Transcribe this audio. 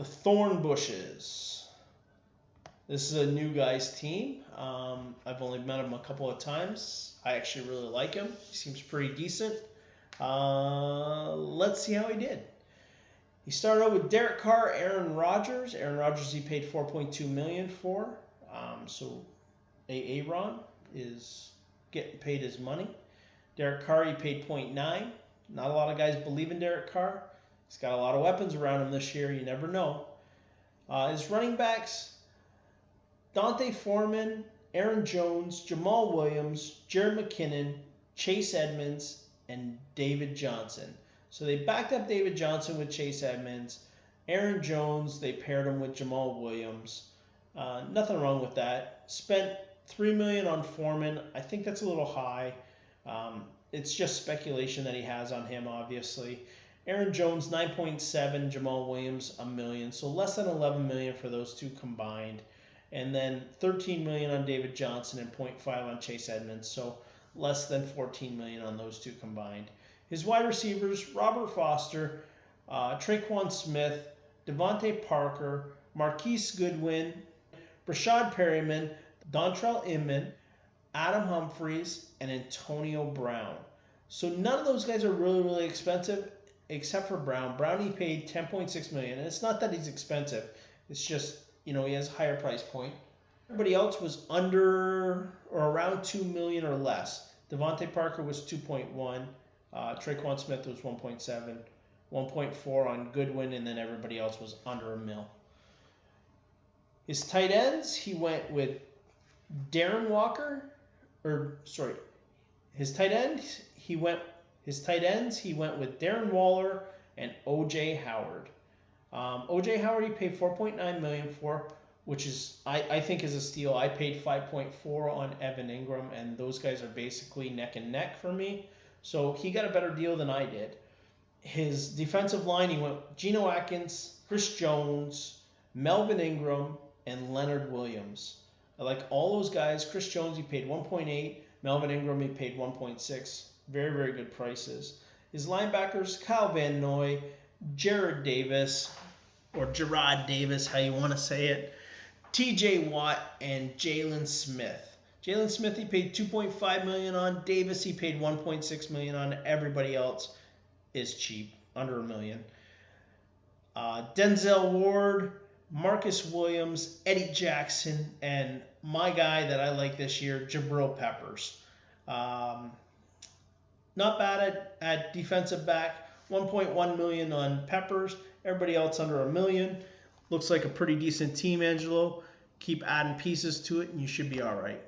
The Thorn Bushes. This is a new guy's team. I've only met him a couple of times. I actually really like him. He seems pretty decent. Let's see how he did. He started out with Derek Carr, Aaron Rodgers. Aaron Rodgers he paid $4.2 million for. So Aaron is getting paid his money. Derek Carr he paid $0.9. Not a lot of guys believe in Derek Carr. He's got a lot of weapons around him this year. You never know. His running backs, Dante Foreman, Aaron Jones, Jamal Williams, Jared McKinnon, Chase Edmonds, and David Johnson. So they backed up David Johnson with Chase Edmonds. Aaron Jones, they paired him with Jamal Williams. Nothing wrong with that. Spent $3 million on Foreman. I think that's a little high. It's just speculation that he has on him, obviously. Aaron Jones, 9.7. Jamal Williams, $1 million. So less than $11 million for those two combined. And then $13 million on David Johnson and $0.5 on Chase Edmonds. So less than $14 million on those two combined. His wide receivers, Robert Foster, Traquan Smith, Devontae Parker, Marquise Goodwin, Brashad Perryman, Dontrell Inman, Adam Humphries, and Antonio Brown. So none of those guys are really, really expensive except for Brown. Brown he paid $10.6 million. And it's not that he's expensive. It's just, he has a higher price point. Everybody else was under or around $2 million or less. Devontae Parker was 2.1. Traquan Smith was 1.7, 1.4 on Goodwin, and then everybody else was under $1 million. His tight ends, he went with Darren Walker, his tight ends, he went with Darren Waller and O.J. Howard. O.J. Howard, he paid $4.9 million for, which is I think is a steal. I paid $5.4 on Evan Ingram, and those guys are basically neck and neck for me. So he got a better deal than I did. His defensive line, he went Geno Atkins, Chris Jones, Melvin Ingram, and Leonard Williams. I like all those guys. Chris Jones, he paid 1.8. Melvin Ingram, he paid 1.6. Very, very good prices. His linebackers, Kyle Van Noy, Gerard Davis, how you want to say it, TJ Watt, and Jalen Smith. Jalen Smith, he paid $2.5 million on. Davis, he paid $1.6 million on. Everybody else is cheap, under $1 million. Denzel Ward, Marcus Williams, Eddie Jackson, and my guy that I like this year, Jabril Peppers. Not bad at defensive back. $1.1 million on Peppers. Everybody else under $1 million. Looks like a pretty decent team, Angelo. Keep adding pieces to it, and you should be all right.